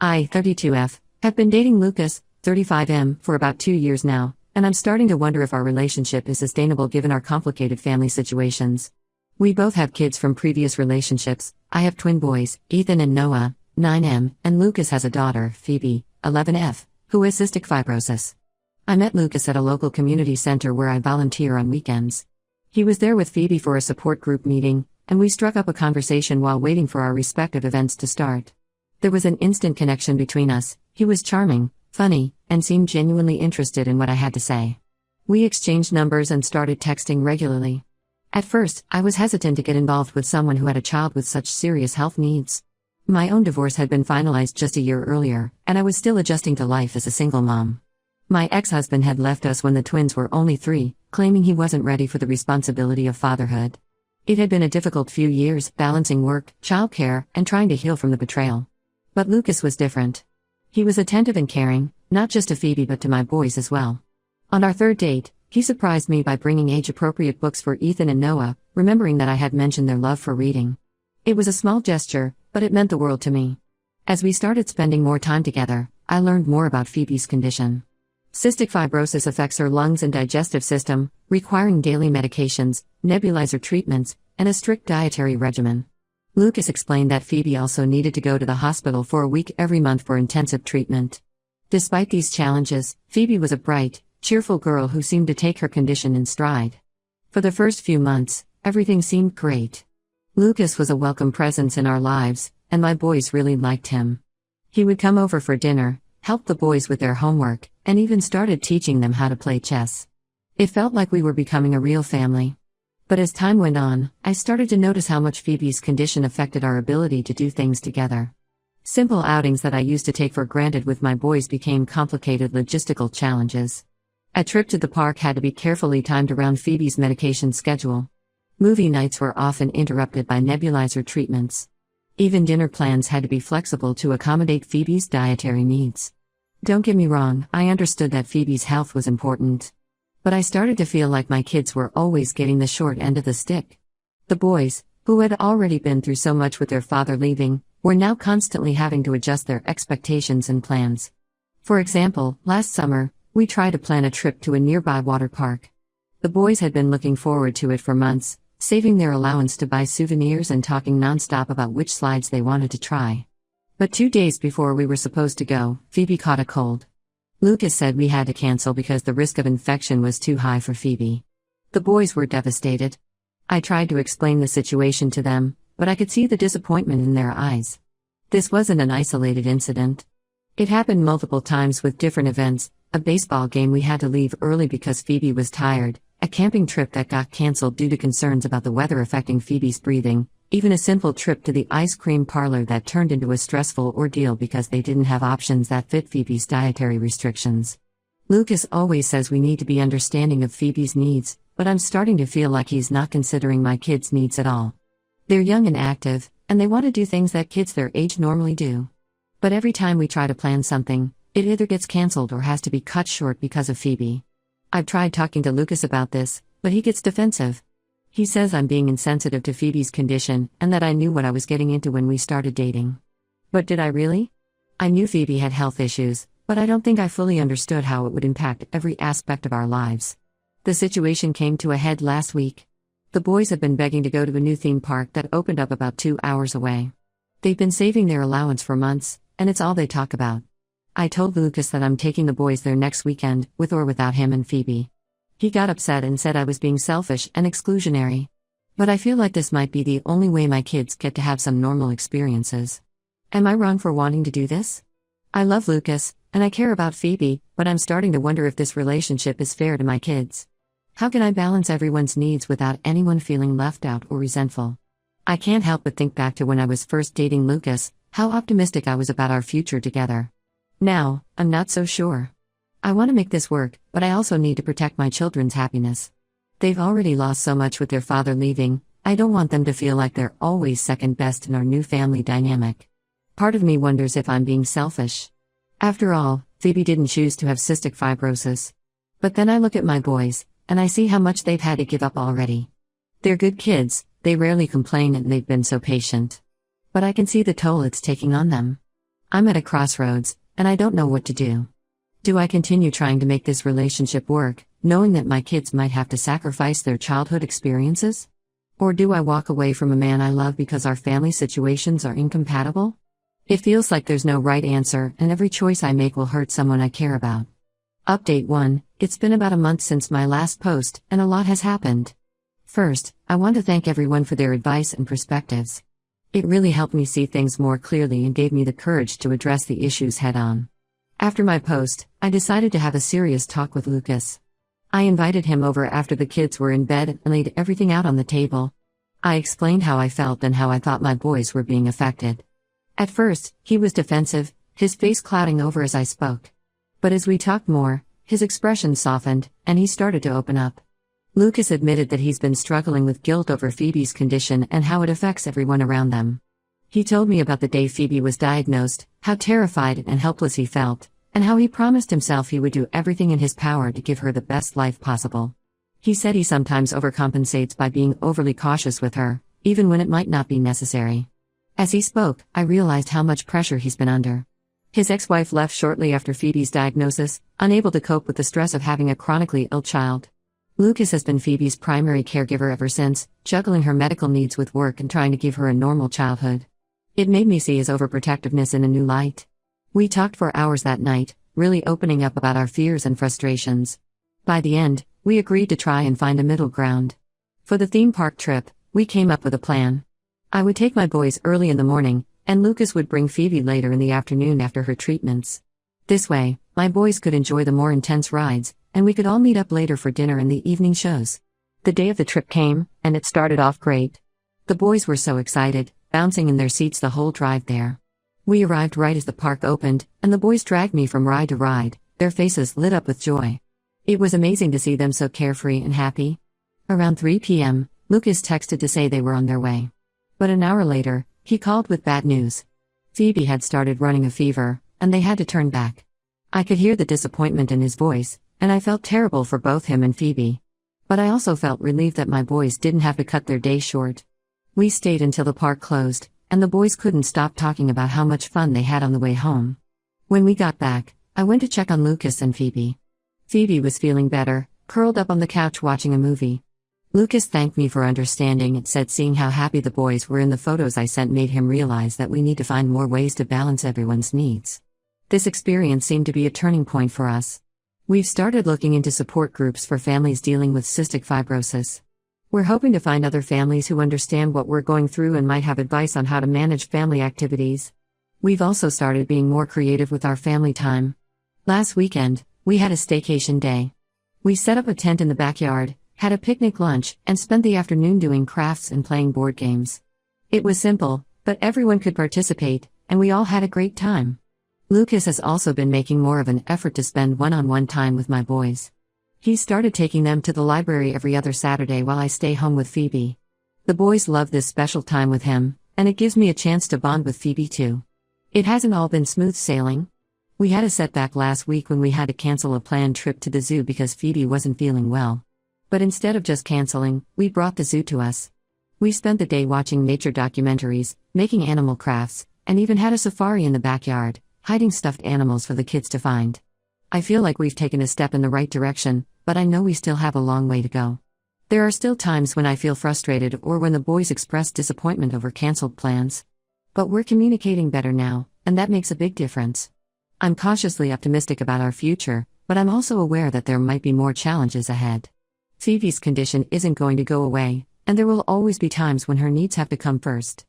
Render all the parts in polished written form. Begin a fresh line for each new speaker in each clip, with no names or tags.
I, 32F, have been dating Lucas, 35M, for about 2 years now, and I'm starting to wonder if our relationship is sustainable given our complicated family situations. We both have kids from previous relationships. I have twin boys, Ethan and Noah, 9M, and Lucas has a daughter, Phoebe, 11F, who has cystic fibrosis. I met Lucas at a local community center where I volunteer on weekends. He was there with Phoebe for a support group meeting, and we struck up a conversation while waiting for our respective events to start. There was an instant connection between us. He was charming, funny, and seemed genuinely interested in what I had to say. We exchanged numbers and started texting regularly. At first, I was hesitant to get involved with someone who had a child with such serious health needs. My own divorce had been finalized just a year earlier, and I was still adjusting to life as a single mom. My ex-husband had left us when the twins were only 3, claiming he wasn't ready for the responsibility of fatherhood. It had been a difficult few years, balancing work, childcare, and trying to heal from the betrayal. But Lucas was different. He was attentive and caring, not just to Phoebe but to my boys as well. On our third date, he surprised me by bringing age-appropriate books for Ethan and Noah, remembering that I had mentioned their love for reading. It was a small gesture, but it meant the world to me. As we started spending more time together, I learned more about Phoebe's condition. Cystic fibrosis affects her lungs and digestive system, requiring daily medications, nebulizer treatments, and a strict dietary regimen. Lucas explained that Phoebe also needed to go to the hospital for a week every month for intensive treatment. Despite these challenges, Phoebe was a bright, cheerful girl who seemed to take her condition in stride. For the first few months, everything seemed great. Lucas was a welcome presence in our lives, and my boys really liked him. He would come over for dinner, help the boys with their homework, and even started teaching them how to play chess. It felt like we were becoming a real family. But as time went on, I started to notice how much Phoebe's condition affected our ability to do things together. Simple outings that I used to take for granted with my boys became complicated logistical challenges. A trip to the park had to be carefully timed around Phoebe's medication schedule. Movie nights were often interrupted by nebulizer treatments. Even dinner plans had to be flexible to accommodate Phoebe's dietary needs. Don't get me wrong, I understood that Phoebe's health was important. But I started to feel like my kids were always getting the short end of the stick. The boys, who had already been through so much with their father leaving, were now constantly having to adjust their expectations and plans. For example, last summer, we tried to plan a trip to a nearby water park. The boys had been looking forward to it for months, saving their allowance to buy souvenirs and talking nonstop about which slides they wanted to try. But 2 days before we were supposed to go, Phoebe caught a cold. Lucas said we had to cancel because the risk of infection was too high for Phoebe. The boys were devastated. I tried to explain the situation to them, but I could see the disappointment in their eyes. This wasn't an isolated incident. It happened multiple times with different events: a baseball game we had to leave early because Phoebe was tired, a camping trip that got cancelled due to concerns about the weather affecting Phoebe's breathing, even a simple trip to the ice cream parlor that turned into a stressful ordeal because they didn't have options that fit Phoebe's dietary restrictions. Lucas always says we need to be understanding of Phoebe's needs, but I'm starting to feel like he's not considering my kids' needs at all. They're young and active, and they want to do things that kids their age normally do. But every time we try to plan something, it either gets cancelled or has to be cut short because of Phoebe. I've tried talking to Lucas about this, but he gets defensive. He says I'm being insensitive to Phoebe's condition and that I knew what I was getting into when we started dating. But did I really? I knew Phoebe had health issues, but I don't think I fully understood how it would impact every aspect of our lives. The situation came to a head last week. The boys have been begging to go to a new theme park that opened up about 2 hours away. They've been saving their allowance for months, and it's all they talk about. I told Lucas that I'm taking the boys there next weekend, with or without him and Phoebe. He got upset and said I was being selfish and exclusionary. But I feel like this might be the only way my kids get to have some normal experiences. Am I wrong for wanting to do this? I love Lucas, and I care about Phoebe, but I'm starting to wonder if this relationship is fair to my kids. How can I balance everyone's needs without anyone feeling left out or resentful? I can't help but think back to when I was first dating Lucas, how optimistic I was about our future together. Now, I'm not so sure. I want to make this work, but I also need to protect my children's happiness. They've already lost so much with their father leaving. I don't want them to feel like they're always second best in our new family dynamic. Part of me wonders if I'm being selfish. After all, Phoebe didn't choose to have cystic fibrosis. But then I look at my boys, and I see how much they've had to give up already. They're good kids, they rarely complain and they've been so patient. But I can see the toll it's taking on them. I'm at a crossroads, and I don't know what to do. Do I continue trying to make this relationship work, knowing that my kids might have to sacrifice their childhood experiences? Or do I walk away from a man I love because our family situations are incompatible? It feels like there's no right answer, and every choice I make will hurt someone I care about. Update 1. It's been about a month since my last post, and a lot has happened. First, I want to thank everyone for their advice and perspectives. It really helped me see things more clearly and gave me the courage to address the issues head-on. After my post, I decided to have a serious talk with Lucas. I invited him over after the kids were in bed and laid everything out on the table. I explained how I felt and how I thought my boys were being affected. At first, he was defensive, his face clouding over as I spoke. But as we talked more, his expression softened, and he started to open up. Lucas admitted that he's been struggling with guilt over Phoebe's condition and how it affects everyone around them. He told me about the day Phoebe was diagnosed, how terrified and helpless he felt, and how he promised himself he would do everything in his power to give her the best life possible. He said he sometimes overcompensates by being overly cautious with her, even when it might not be necessary. As he spoke, I realized how much pressure he's been under. His ex-wife left shortly after Phoebe's diagnosis, unable to cope with the stress of having a chronically ill child. Lucas has been Phoebe's primary caregiver ever since, juggling her medical needs with work and trying to give her a normal childhood. It made me see his overprotectiveness in a new light. We talked for hours that night, really opening up about our fears and frustrations. By the end, we agreed to try and find a middle ground. For the theme park trip, we came up with a plan. I would take my boys early in the morning, and Lucas would bring Phoebe later in the afternoon after her treatments. This way, my boys could enjoy the more intense rides, and we could all meet up later for dinner and the evening shows. The day of the trip came, and it started off great. The boys were so excited, bouncing in their seats the whole drive there. We arrived right as the park opened, and the boys dragged me from ride to ride, their faces lit up with joy. It was amazing to see them so carefree and happy. Around 3 p.m., Lucas texted to say they were on their way. But an hour later, he called with bad news. Phoebe had started running a fever, and they had to turn back. I could hear the disappointment in his voice, and I felt terrible for both him and Phoebe. But I also felt relieved that my boys didn't have to cut their day short. We stayed until the park closed, and the boys couldn't stop talking about how much fun they had on the way home. When we got back, I went to check on Lucas and Phoebe. Phoebe was feeling better, curled up on the couch watching a movie. Lucas thanked me for understanding and said seeing how happy the boys were in the photos I sent made him realize that we need to find more ways to balance everyone's needs. This experience seemed to be a turning point for us. We've started looking into support groups for families dealing with cystic fibrosis. We're hoping to find other families who understand what we're going through and might have advice on how to manage family activities. We've also started being more creative with our family time. Last weekend, we had a staycation day. We set up a tent in the backyard, had a picnic lunch, and spent the afternoon doing crafts and playing board games. It was simple, but everyone could participate, and we all had a great time. Lucas has also been making more of an effort to spend one-on-one time with my boys. He started taking them to the library every other Saturday while I stay home with Phoebe. The boys love this special time with him, and it gives me a chance to bond with Phoebe too. It hasn't all been smooth sailing. We had a setback last week when we had to cancel a planned trip to the zoo because Phoebe wasn't feeling well. But instead of just canceling, we brought the zoo to us. We spent the day watching nature documentaries, making animal crafts, and even had a safari in the backyard, hiding stuffed animals for the kids to find. I feel like we've taken a step in the right direction, but I know we still have a long way to go. There are still times when I feel frustrated or when the boys express disappointment over canceled plans. But we're communicating better now, and that makes a big difference. I'm cautiously optimistic about our future, but I'm also aware that there might be more challenges ahead. Phoebe's condition isn't going to go away, and there will always be times when her needs have to come first.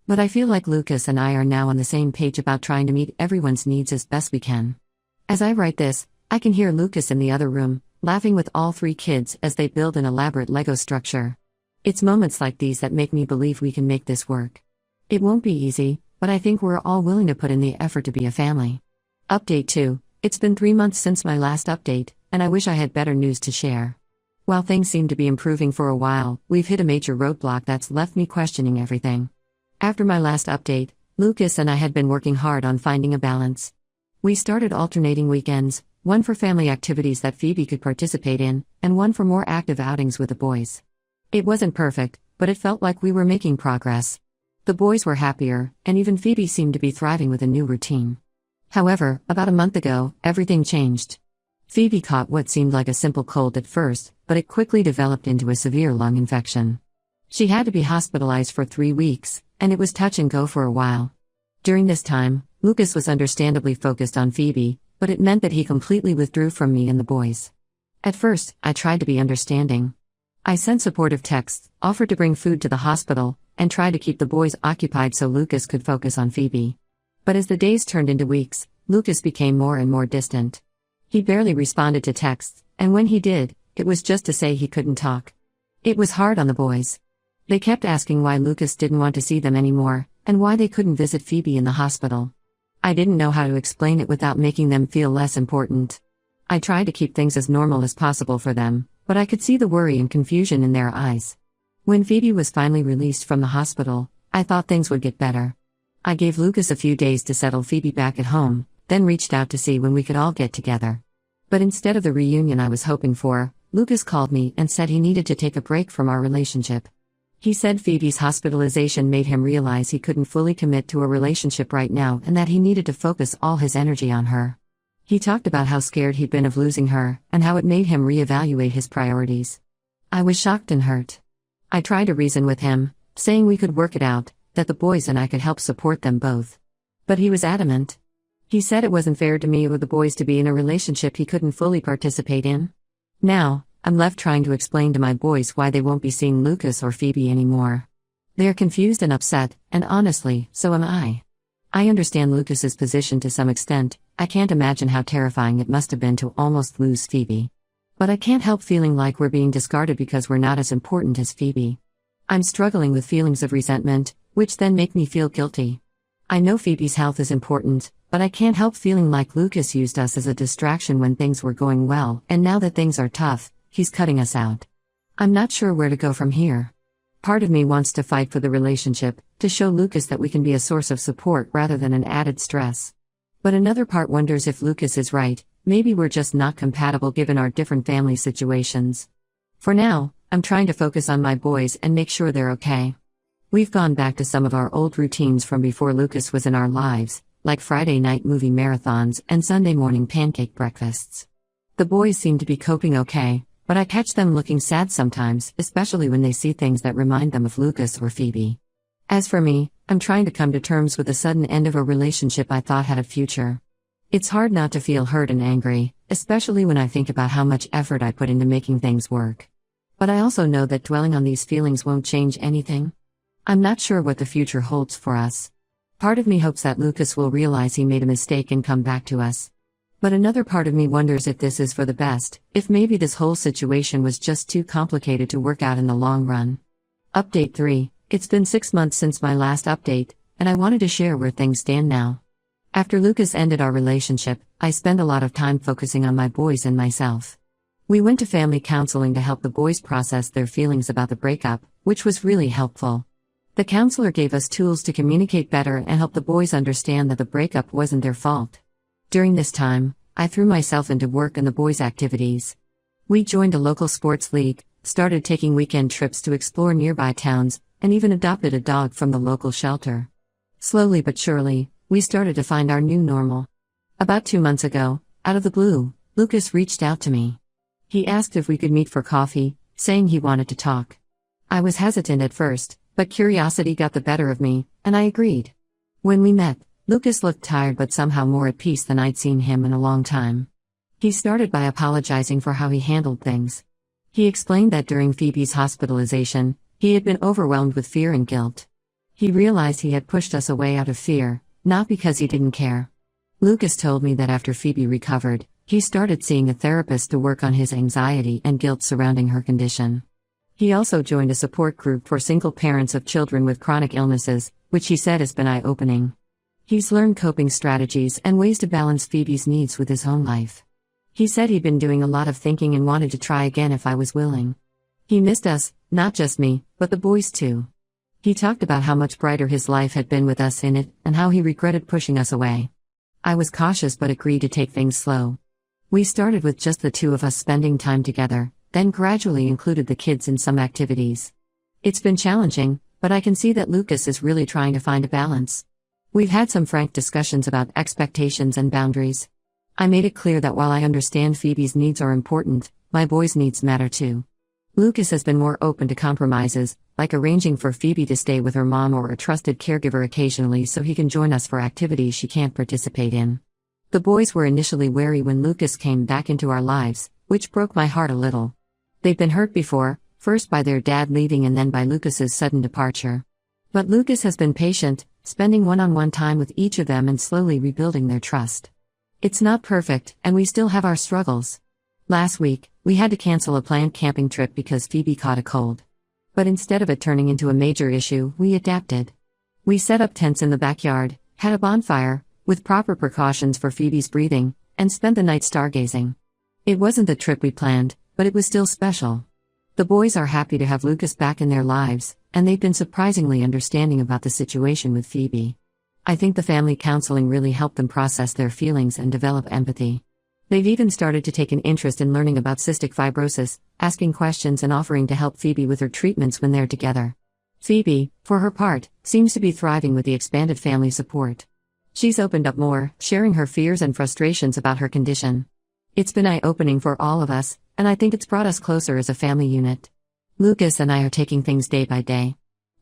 But I feel like Lucas and I are now on the same page about trying to meet everyone's needs as best we can. As I write this, I can hear Lucas in the other room, laughing with all 3 kids as they build an elaborate Lego structure. It's moments like these that make me believe we can make this work. It won't be easy, but I think we're all willing to put in the effort to be a family. Update 2. It's been 3 months since my last update, and I wish I had better news to share. While things seem to be improving for a while, we've hit a major roadblock that's left me questioning everything. After my last update, Lucas and I had been working hard on finding a balance. We started alternating weekends, one for family activities that Phoebe could participate in, and one for more active outings with the boys. It wasn't perfect, but it felt like we were making progress. The boys were happier, and even Phoebe seemed to be thriving with a new routine. However, about a month ago, everything changed. Phoebe caught what seemed like a simple cold at first, but it quickly developed into a severe lung infection. She had to be hospitalized for 3 weeks, and it was touch and go for a while. During this time, Lucas was understandably focused on Phoebe, but it meant that he completely withdrew from me and the boys. At first, I tried to be understanding. I sent supportive texts, offered to bring food to the hospital, and tried to keep the boys occupied so Lucas could focus on Phoebe. But as the days turned into weeks, Lucas became more and more distant. He barely responded to texts, and when he did, it was just to say he couldn't talk. It was hard on the boys. They kept asking why Lucas didn't want to see them anymore, and why they couldn't visit Phoebe in the hospital. I didn't know how to explain it without making them feel less important. I tried to keep things as normal as possible for them, but I could see the worry and confusion in their eyes. When Phoebe was finally released from the hospital, I thought things would get better. I gave Lucas a few days to settle Phoebe back at home, then reached out to see when we could all get together. But instead of the reunion I was hoping for, Lucas called me and said he needed to take a break from our relationship. He said Phoebe's hospitalization made him realize he couldn't fully commit to a relationship right now and that he needed to focus all his energy on her. He talked about how scared he'd been of losing her, and how it made him reevaluate his priorities. I was shocked and hurt. I tried to reason with him, saying we could work it out, that the boys and I could help support them both. But he was adamant. He said it wasn't fair to me or the boys to be in a relationship he couldn't fully participate in. Now, I'm left trying to explain to my boys why they won't be seeing Lucas or Phoebe anymore. They're confused and upset, and honestly, so am I. I understand Lucas's position to some extent. I can't imagine how terrifying it must have been to almost lose Phoebe. But I can't help feeling like we're being discarded because we're not as important as Phoebe. I'm struggling with feelings of resentment, which then make me feel guilty. I know Phoebe's health is important, but I can't help feeling like Lucas used us as a distraction when things were going well, and now that things are tough, he's cutting us out. I'm not sure where to go from here. Part of me wants to fight for the relationship, to show Lucas that we can be a source of support rather than an added stress. But another part wonders if Lucas is right, maybe we're just not compatible given our different family situations. For now, I'm trying to focus on my boys and make sure they're okay. We've gone back to some of our old routines from before Lucas was in our lives, like Friday night movie marathons and Sunday morning pancake breakfasts. The boys seem to be coping okay, but I catch them looking sad sometimes, especially when they see things that remind them of Lucas or Phoebe. As for me, I'm trying to come to terms with the sudden end of a relationship I thought had a future. It's hard not to feel hurt and angry, especially when I think about how much effort I put into making things work. But I also know that dwelling on these feelings won't change anything. I'm not sure what the future holds for us. Part of me hopes that Lucas will realize he made a mistake and come back to us. But another part of me wonders if this is for the best, if maybe this whole situation was just too complicated to work out in the long run. Update 3. It's been 6 months since my last update, and I wanted to share where things stand now. After Lucas ended our relationship, I spent a lot of time focusing on my boys and myself. We went to family counseling to help the boys process their feelings about the breakup, which was really helpful. The counselor gave us tools to communicate better and help the boys understand that the breakup wasn't their fault. During this time, I threw myself into work and the boys' activities. We joined a local sports league, started taking weekend trips to explore nearby towns, and even adopted a dog from the local shelter. Slowly but surely, we started to find our new normal. About 2 months ago, out of the blue, Lucas reached out to me. He asked if we could meet for coffee, saying he wanted to talk. I was hesitant at first, but curiosity got the better of me, and I agreed. When we met, Lucas looked tired but somehow more at peace than I'd seen him in a long time. He started by apologizing for how he handled things. He explained that during Phoebe's hospitalization, he had been overwhelmed with fear and guilt. He realized he had pushed us away out of fear, not because he didn't care. Lucas told me that after Phoebe recovered, he started seeing a therapist to work on his anxiety and guilt surrounding her condition. He also joined a support group for single parents of children with chronic illnesses, which he said has been eye-opening. He's learned coping strategies and ways to balance Phoebe's needs with his own life. He said he'd been doing a lot of thinking and wanted to try again if I was willing. He missed us, not just me, but the boys too. He talked about how much brighter his life had been with us in it, and how he regretted pushing us away. I was cautious but agreed to take things slow. We started with just the two of us spending time together, then gradually included the kids in some activities. It's been challenging, But I can see that Lucas is really trying to find a balance. We've had some frank discussions about expectations and boundaries. I made it clear that while I understand Phoebe's needs are important, my boys' needs matter too. Lucas has been more open to compromises, like arranging for Phoebe to stay with her mom or a trusted caregiver occasionally so he can join us for activities she can't participate in. The boys were initially wary when Lucas came back into our lives, which broke my heart a little. They've been hurt before, first by their dad leaving and then by Lucas's sudden departure. But Lucas has been patient, spending one-on-one time with each of them and slowly rebuilding their trust. It's not perfect, and we still have our struggles. Last week, we had to cancel a planned camping trip because Phoebe caught a cold. But instead of it turning into a major issue, we adapted. We set up tents in the backyard, had a bonfire, with proper precautions for Phoebe's breathing, and spent the night stargazing. It wasn't the trip we planned, but it was still special. The boys are happy to have Lucas back in their lives, and they've been surprisingly understanding about the situation with Phoebe. I think the family counseling really helped them process their feelings and develop empathy. They've even started to take an interest in learning about cystic fibrosis, asking questions and offering to help Phoebe with her treatments when they're together. Phoebe, for her part, seems to be thriving with the expanded family support. She's opened up more, sharing her fears and frustrations about her condition. It's been eye-opening for all of us, and I think it's brought us closer as a family unit. Lucas and I are taking things day by day.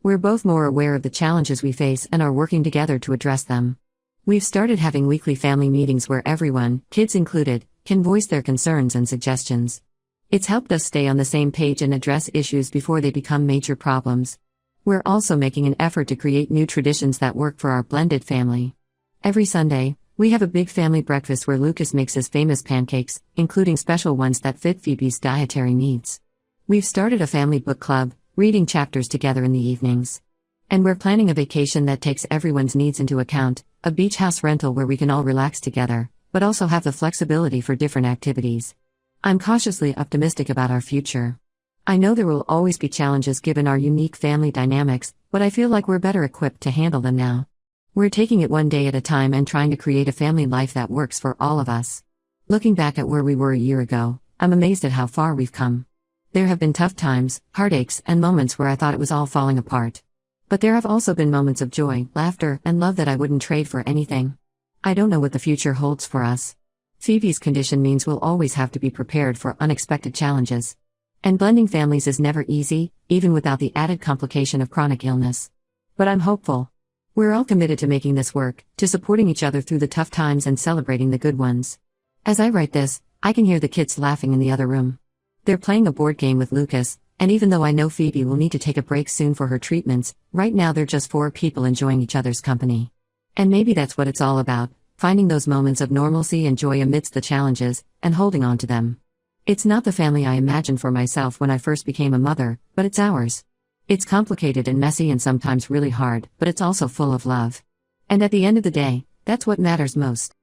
We're both more aware of the challenges we face and are working together to address them. We've started having weekly family meetings where everyone, kids included, can voice their concerns and suggestions. It's helped us stay on the same page and address issues before they become major problems. We're also making an effort to create new traditions that work for our blended family. Every Sunday, we have a big family breakfast where Lucas makes his famous pancakes, including special ones that fit Phoebe's dietary needs. We've started a family book club, reading chapters together in the evenings. And we're planning a vacation that takes everyone's needs into account, a beach house rental where we can all relax together, but also have the flexibility for different activities. I'm cautiously optimistic about our future. I know there will always be challenges given our unique family dynamics, but I feel like we're better equipped to handle them now. We're taking it one day at a time and trying to create a family life that works for all of us. Looking back at where we were a year ago, I'm amazed at how far we've come. There have been tough times, heartaches, and moments where I thought it was all falling apart. But there have also been moments of joy, laughter, and love that I wouldn't trade for anything. I don't know what the future holds for us. Phoebe's condition means we'll always have to be prepared for unexpected challenges. And blending families is never easy, even without the added complication of chronic illness. But I'm hopeful. We're all committed to making this work, to supporting each other through the tough times and celebrating the good ones. As I write this, I can hear the kids laughing in the other room. They're playing a board game with Lucas, and even though I know Phoebe will need to take a break soon for her treatments, right now they're just 4 people enjoying each other's company. And maybe that's what it's all about, finding those moments of normalcy and joy amidst the challenges, and holding on to them. It's not the family I imagined for myself when I first became a mother, but it's ours. It's complicated and messy and sometimes really hard, but it's also full of love. And at the end of the day, that's what matters most.